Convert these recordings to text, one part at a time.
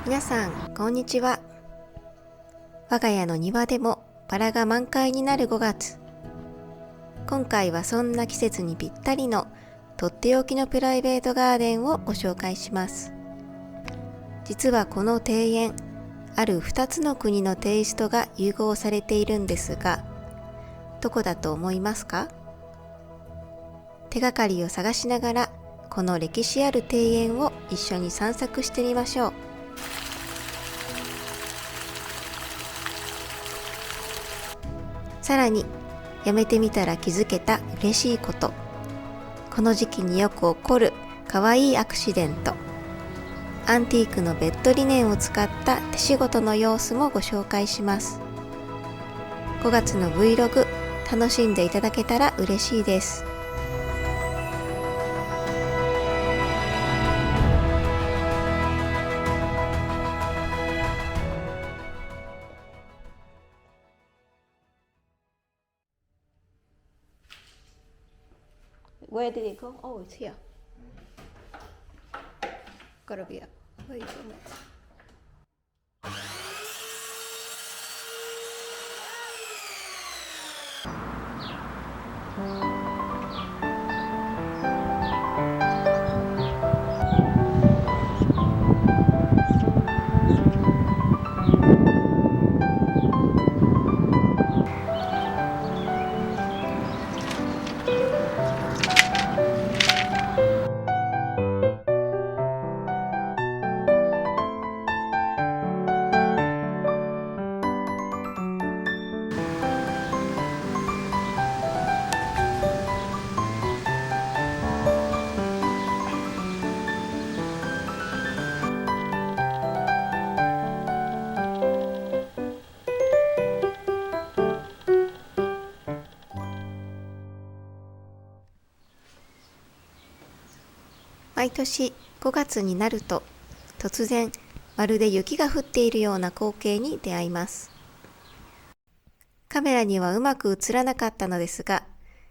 皆さんこんにちは。我が家の庭でもバラが満開になる5月。今回はそんな季節にぴったりのとっておきのプライベートガーデンをご紹介します。実はこの庭園、ある2つの国のテイストが融合されているんですが、どこだと思いますか？手がかりを探しながらこの歴史ある庭園を一緒に散策してみましょう。さらにやめてみたら気づけた嬉しいこと、この時期によく起こるかわいいアクシデント、アンティークのベッドリネンを使った手仕事の様子もご紹介します。5月の Vlog 楽しんでいただけたら嬉しいです。Where did it go? Oh, it's here. Gotta be up. Where you going?毎年5月になると突然まるで雪が降っているような光景に出会います。カメラにはうまく映らなかったのですが、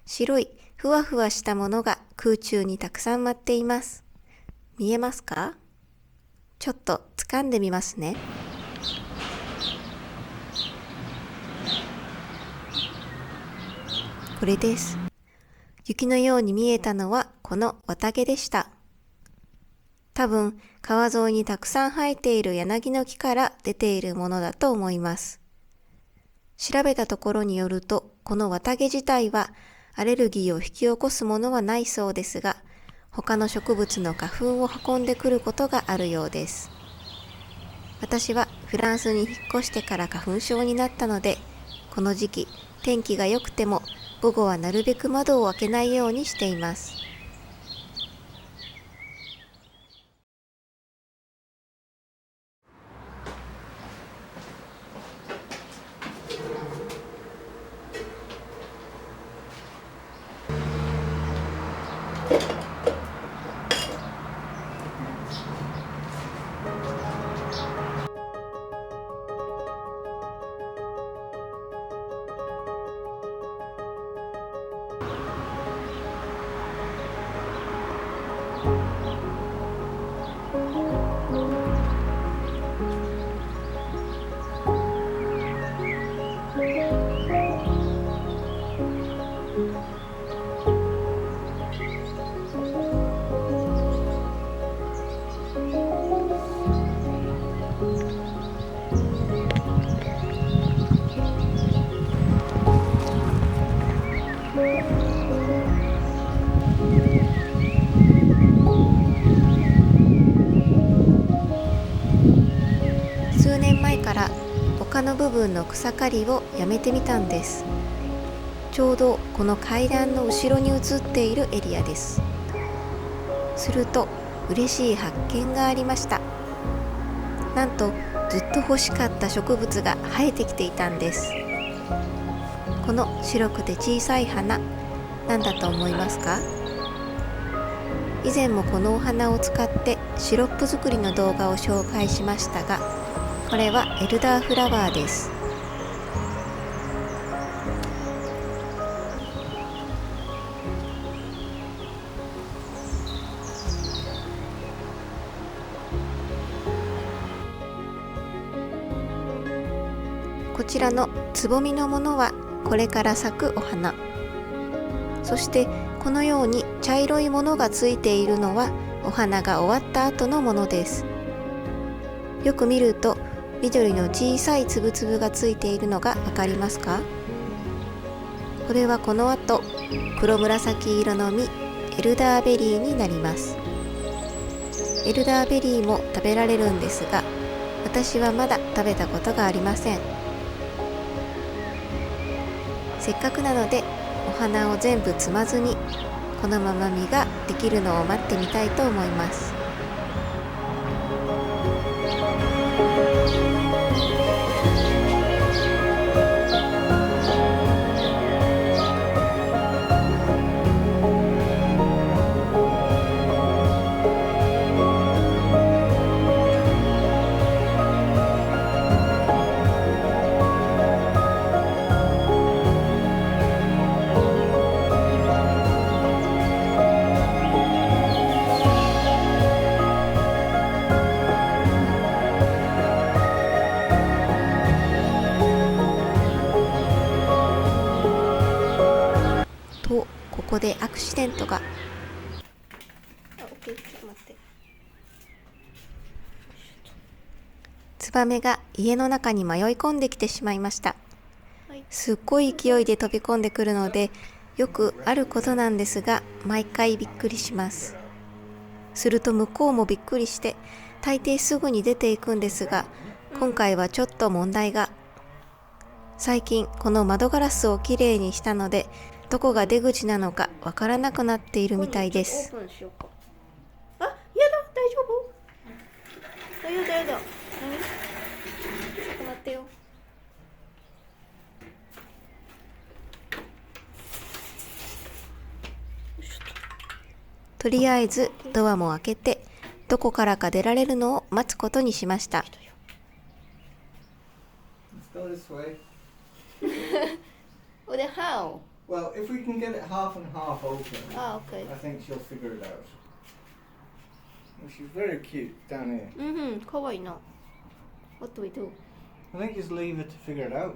白いふわふわしたものが空中にたくさん舞っています。見えますか？ちょっと掴んでみますね。これです。雪のように見えたのはこの綿毛でした。多分川沿いにたくさん生えている柳の木から出ているものだと思います。調べたところによると、この綿毛自体はアレルギーを引き起こすものはないそうですが、他の植物の花粉を運んでくることがあるようです。私はフランスに引っ越してから花粉症になったので、この時期天気が良くても午後はなるべく窓を開けないようにしています。数年前から丘の部分の草刈りをやめてみたんです。ちょうどこの階段の後ろに映っているエリアです。すると嬉しい発見がありました。なんとずっと欲しかった植物が生えてきていたんです。この白くて小さい花、何だと思いますか？以前もこのお花を使ってシロップ作りの動画を紹介しましたが、これはエルダーフラワーです。こちらのつぼみのものはこれから咲くお花。そしてこのように茶色いものがついているのはお花が終わった後のものです。よく見ると緑の小さいつぶつぶがついているのがわかりますか？これはこの後黒紫色の実、エルダーベリーになります。エルダーベリーも食べられるんですが、私はまだ食べたことがありません。せっかくなのでお花を全部摘まずにこのまま実ができるのを待ってみたいと思います。と、ここでアクシデントが。ツバメが家の中に迷い込んできてしまいました。すっごい勢いで飛び込んでくるので、よくあることなんですが、毎回びっくりします。すると向こうもびっくりして、大抵すぐに出ていくんですが、今回はちょっと問題が。最近この窓ガラスをきれいにしたので、どこが出口なのかわからなくなっているみたいです。あ、やだ、大丈夫？やだ。何？ちょっと待ってよ。とりあえずドアも開けて、どこからか出られるのを待つことにしました。Oh, then how? Well, if we can get it half and half open, Okay. I think she'll figure it out. Well, she's very cute down here. かわいいな。What do we do? I think just leave her to figure it out.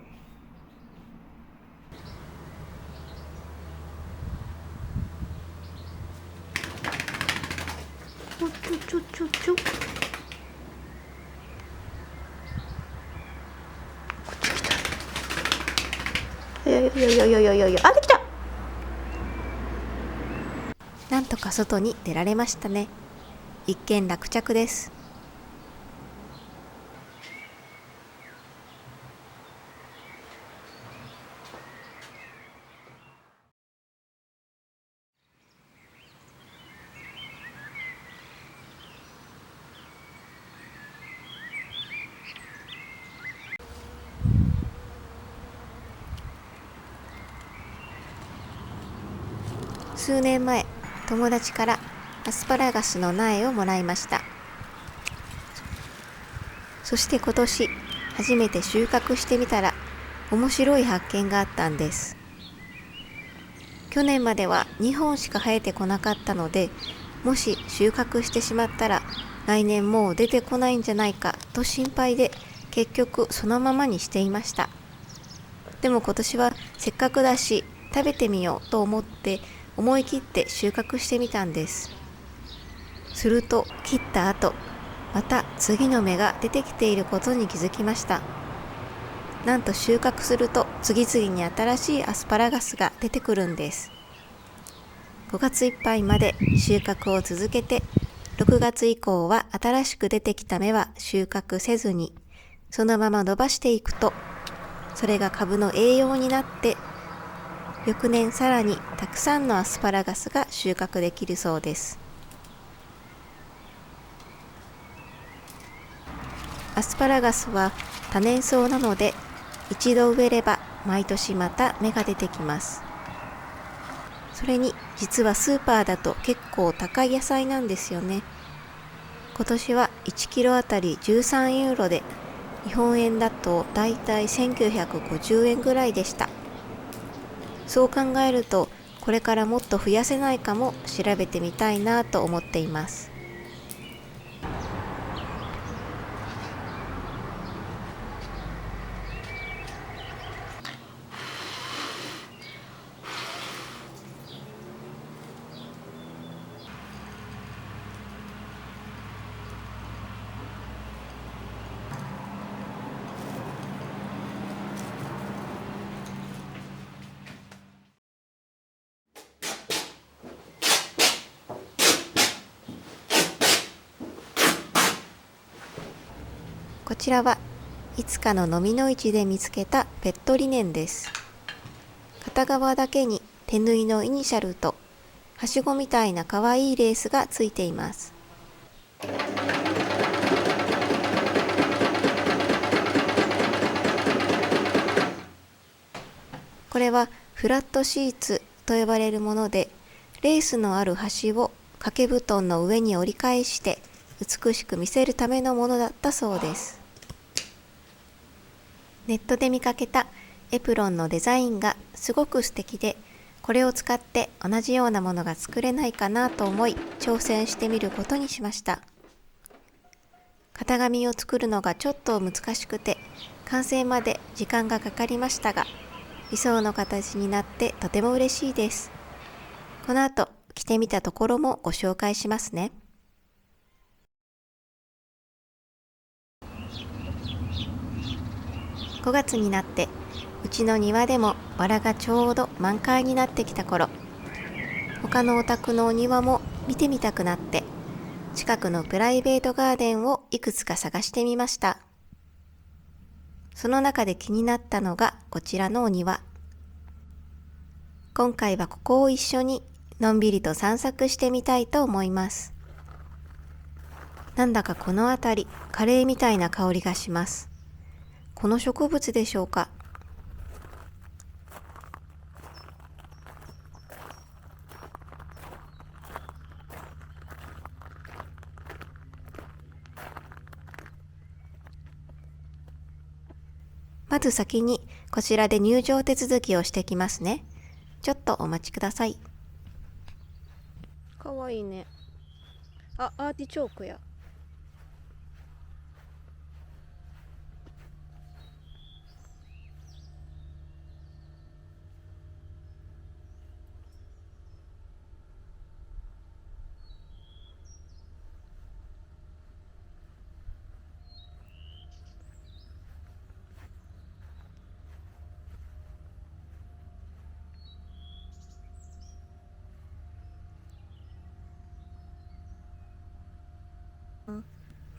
ちょ。いや、あ、できた。なんとか外に出られましたね。一件落着です。数年前、友達からアスパラガスの苗をもらいました。そして今年初めて収穫してみたら面白い発見があったんです。去年までは2本しか生えてこなかったので、もし収穫してしまったら来年もう出てこないんじゃないかと心配で、結局そのままにしていました。でも今年はせっかくだし食べてみようと思って思い切って収穫してみたんです。すると切った後、また次の芽が出てきていることに気づきました。なんと収穫すると次々に新しいアスパラガスが出てくるんです。5月いっぱいまで収穫を続けて、6月以降は新しく出てきた芽は収穫せずに、そのまま伸ばしていくと、それが株の栄養になって、翌年さらにたくさんのアスパラガスが収穫できるそうです。アスパラガスは多年草なので、一度植えれば毎年また芽が出てきます。それに実はスーパーだと結構高い野菜なんですよね。今年は1キロあたり13ユーロで、日本円だとだいたい1950円ぐらいでした。そう考えると、これからもっと増やせないかも調べてみたいなと思っています。こちらはいつかの飲みの市で見つけたペットリネンです。片側だけに手縫いのイニシャルとはしごみたいな可愛いレースがついています。これはフラットシーツと呼ばれるもので、レースのある端を掛け布団の上に折り返して美しく見せるためのものだったそうです。ネットで見かけたエプロンのデザインがすごく素敵で、これを使って同じようなものが作れないかなと思い挑戦してみることにしました。型紙を作るのがちょっと難しくて、完成まで時間がかかりましたが、理想の形になってとても嬉しいです。この後着てみたところもご紹介しますね。5月になってうちの庭でもバラがちょうど満開になってきた頃、他のお宅のお庭も見てみたくなって、近くのプライベートガーデンをいくつか探してみました。その中で気になったのがこちらのお庭。今回はここを一緒にのんびりと散策してみたいと思います。なんだかこの辺りカレーみたいな香りがします。この植物でしょうか。まず先にこちらで入場手続きをしてきますね。ちょっとお待ちください。かわいいね。あ、アーティチョークや。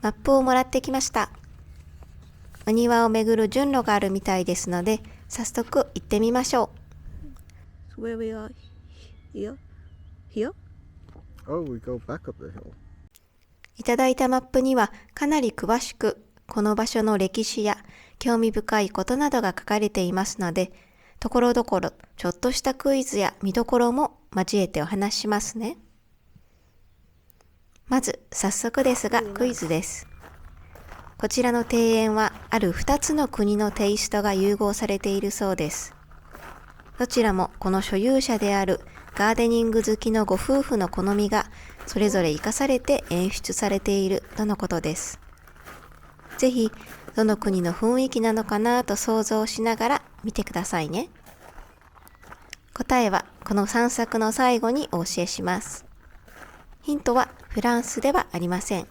マップをもらってきました。お庭を巡る順路があるみたいですので、早速行ってみましょう。Where we are here? Here? Oh, we go back up the hill. いただいたマップにはかなり詳しくこの場所の歴史や興味深いことなどが書かれていますので、ところどころちょっとしたクイズや見どころも交えてお話ししますね。まず早速ですがクイズです。こちらの庭園はある2つの国のテイストが融合されているそうです。どちらもこの所有者であるガーデニング好きのご夫婦の好みがそれぞれ生かされて演出されているとのことです。ぜひどの国の雰囲気なのかなと想像しながら見てくださいね。答えはこの散策の最後にお教えします。ヒントはフランスではありません。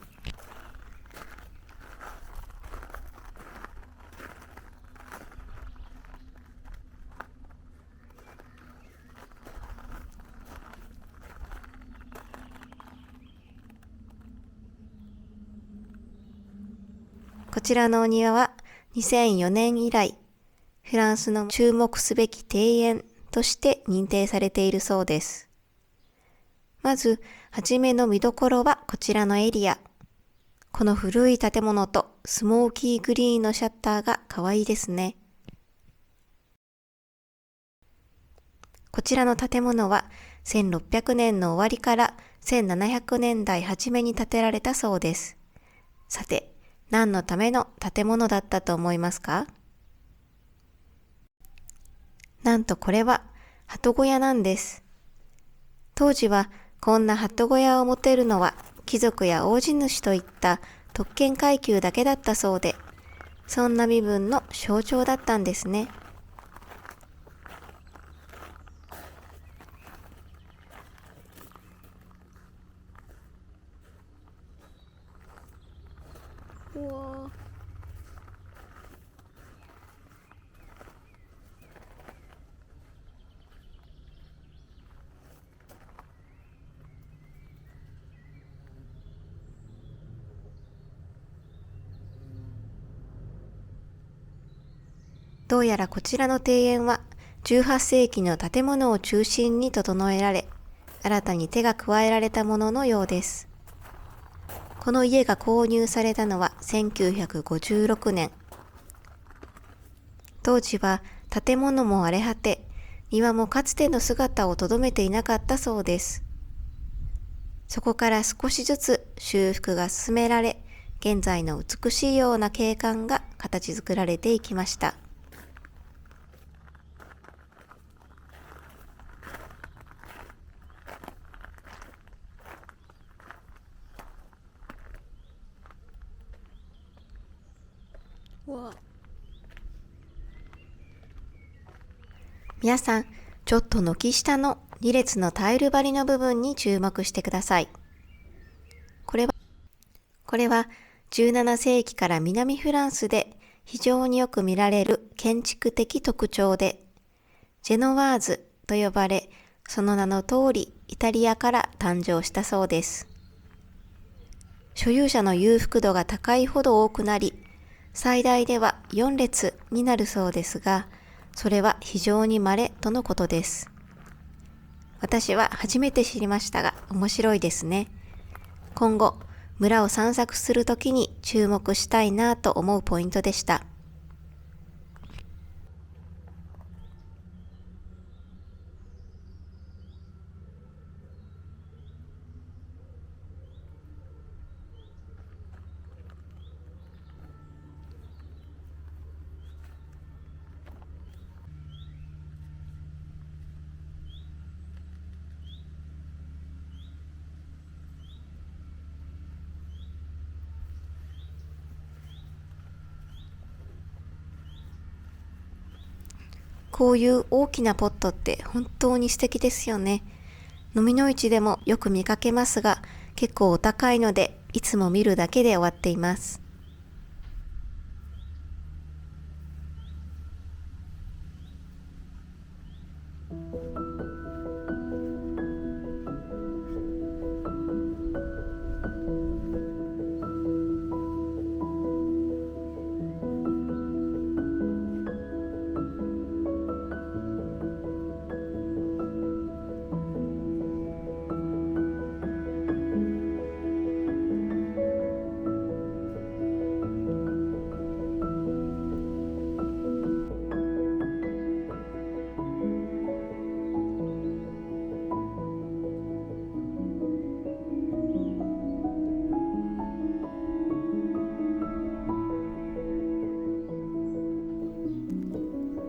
こちらのお庭は2004年以来、フランスの注目すべき庭園として認定されているそうです。まず、はじめの見どころはこちらのエリア。この古い建物とスモーキーグリーンのシャッターが可愛いですね。こちらの建物は1600年の終わりから1700年代初めに建てられたそうです。さて、何のための建物だったと思いますか？なんとこれは鳩小屋なんです。当時はこんな鳩小屋を持てるのは貴族や大地主といった特権階級だけだったそうで、そんな身分の象徴だったんですね。うわどうやらこちらの庭園は18世紀の建物を中心に整えられ、新たに手が加えられたもののようです。この家が購入されたのは1956年。当時は建物も荒れ果て、庭もかつての姿をとどめていなかったそうです。そこから少しずつ修復が進められ、現在の美しいような景観が形作られていきました。わ、皆さん、ちょっと軒下の2列のタイル張りの部分に注目してください。これは17世紀から南フランスで非常によく見られる建築的特徴で、ジェノワーズと呼ばれ、その名の通りイタリアから誕生したそうです。所有者の裕福度が高いほど多くなり、最大では4列になるそうですが、それは非常に稀とのことです。私は初めて知りましたが、面白いですね。今後、村を散策するときに注目したいなと思うポイントでした。こういう大きなポットって本当に素敵ですよね。飲みの市でもよく見かけますが、結構お高いので、いつも見るだけで終わっています。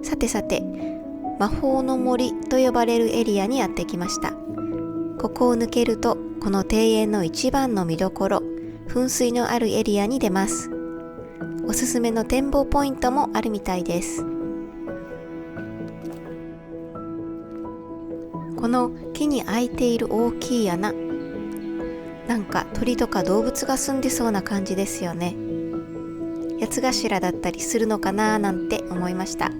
さてさて、魔法の森と呼ばれるエリアにやってきました。ここを抜けると、この庭園の一番の見どころ、噴水のあるエリアに出ます。おすすめの展望ポイントもあるみたいです。この木に開いている大きい穴、なんか鳥とか動物が住んでそうな感じですよね。八つ頭だったりするのかななんて思いました。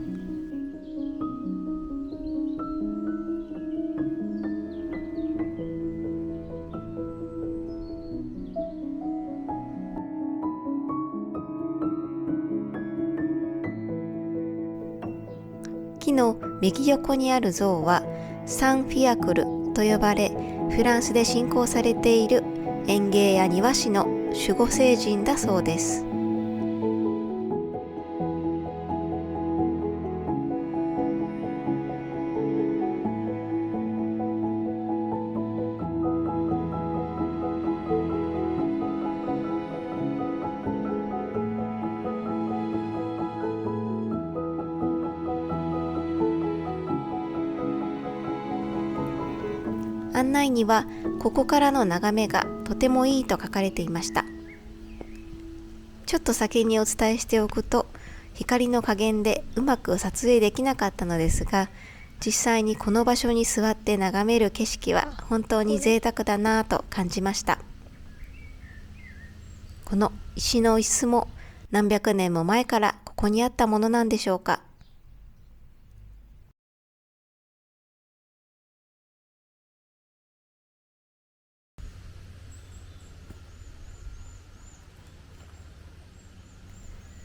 木の右横にある像はサン・フィアクルと呼ばれ、フランスで信仰されている園芸や庭師の守護聖人だそうです。案内にはここからの眺めがとてもいいと書かれていました。ちょっと先にお伝えしておくと、光の加減でうまく撮影できなかったのですが、実際にこの場所に座って眺める景色は本当に贅沢だなぁと感じました。この石の椅子も何百年も前からここにあったものなんでしょうか。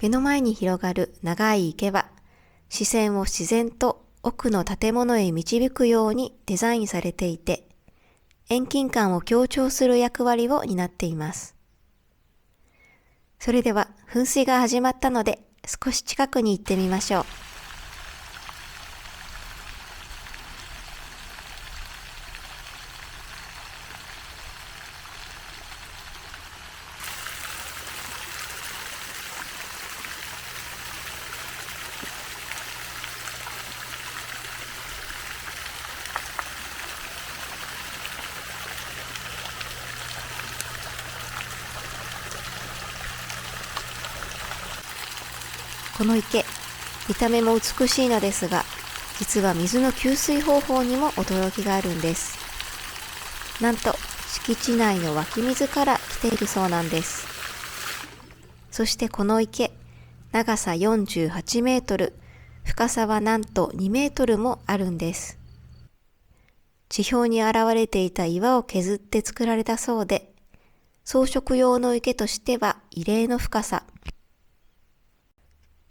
目の前に広がる長い池は視線を自然と奥の建物へ導くようにデザインされていて、遠近感を強調する役割を担っています。それでは噴水が始まったので少し近くに行ってみましょう。この池、見た目も美しいのですが、実は水の給水方法にも驚きがあるんです。なんと、敷地内の湧き水から来ているそうなんです。そしてこの池、長さ48メートル、深さはなんと2メートルもあるんです。地表に現れていた岩を削って作られたそうで、装飾用の池としては異例の深さ。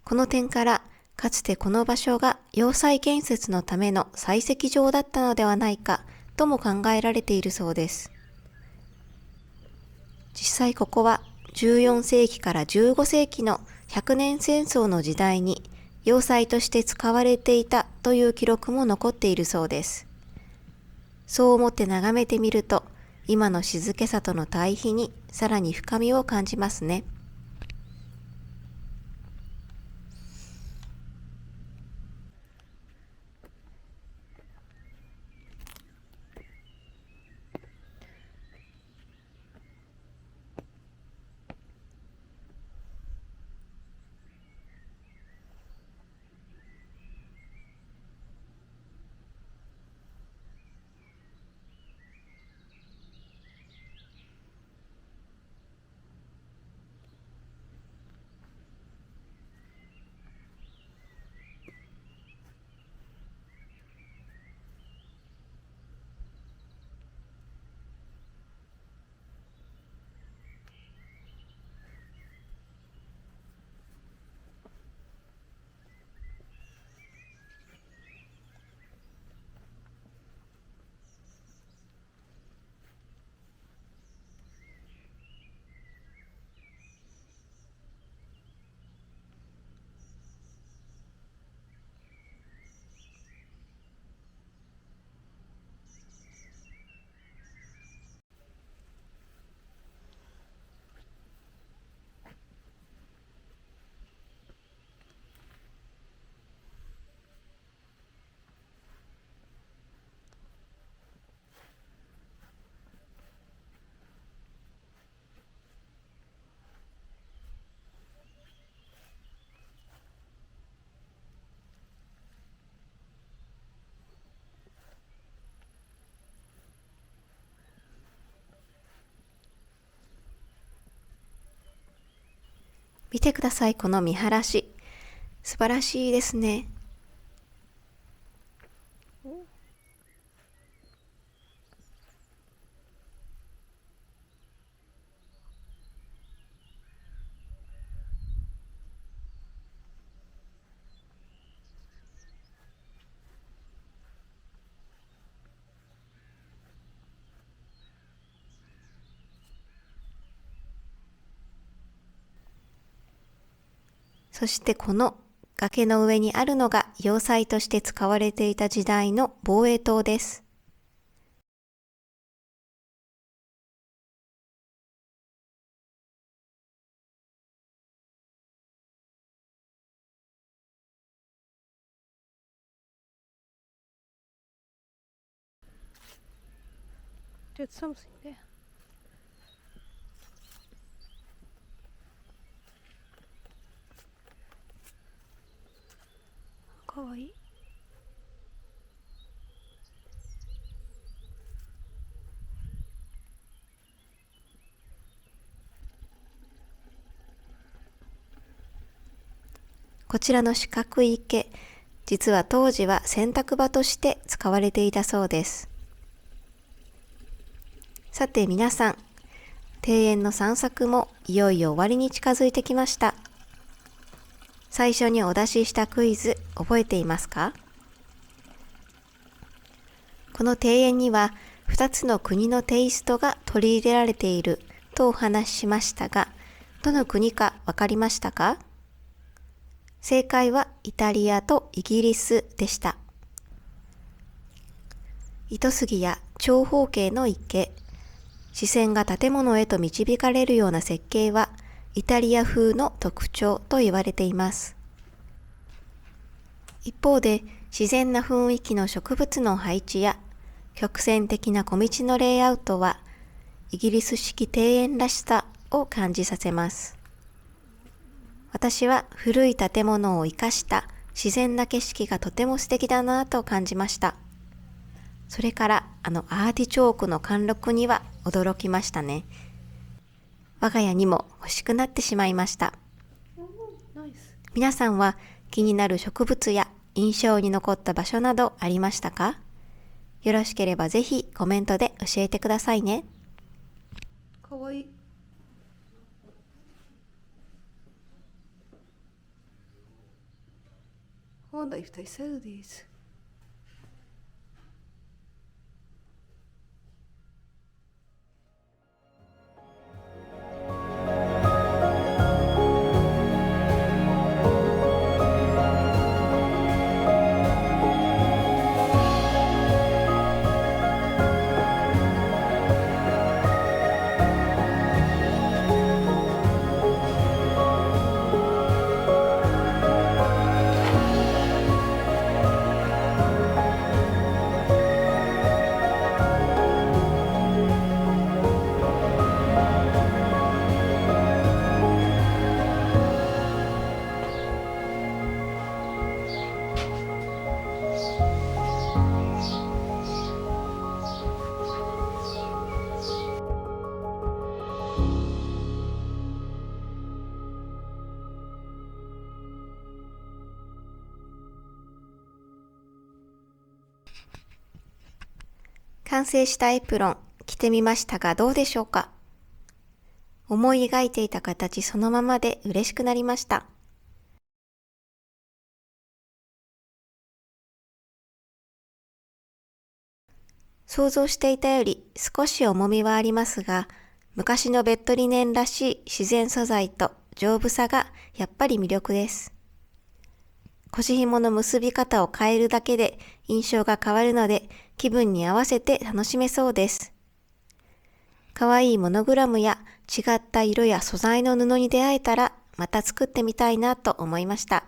この点から、かつてこの場所が要塞建設のための採石場だったのではないかとも考えられているそうです。実際ここは14世紀から15世紀の100年戦争の時代に要塞として使われていたという記録も残っているそうです。そう思って眺めてみると、今の静けさとの対比にさらに深みを感じますね。見てください、この見晴らし。素晴らしいですね。そしてこの崖の上にあるのが要塞として使われていた時代の防衛塔です。Did something there. かわいい。こちらの四角い池、実は当時は洗濯場として使われていたそうです。さて皆さん、庭園の散策もいよいよ終わりに近づいてきました。最初にお出ししたクイズ覚えていますか？この庭園には2つの国のテイストが取り入れられているとお話ししましたが、どの国かわかりましたか？正解はイタリアとイギリスでした。糸杉や長方形の一景、視線が建物へと導かれるような設計はイタリア風の特徴と言われています。一方で自然な雰囲気の植物の配置や曲線的な小道のレイアウトはイギリス式庭園らしさを感じさせます。私は古い建物を生かした自然な景色がとても素敵だなと感じました。それからアーティチョークの貫禄には驚きましたね。我が家にも欲しくなってしまいました。皆さんは気になる植物や印象に残った場所などありましたか？よろしければぜひコメントで教えてくださいね。かわいい。I wonder if they sell these.完成したエプロン着てみましたがどうでしょうか？思い描いていた形そのままで嬉しくなりました。想像していたより少し重みはありますが、昔のベッドリネンらしい自然素材と丈夫さがやっぱり魅力です。腰紐の結び方を変えるだけで印象が変わるので気分に合わせて楽しめそうです。かわいいモノグラムや違った色や素材の布に出会えたらまた作ってみたいなと思いました。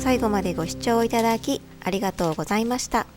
最後までご視聴いただきありがとうございました。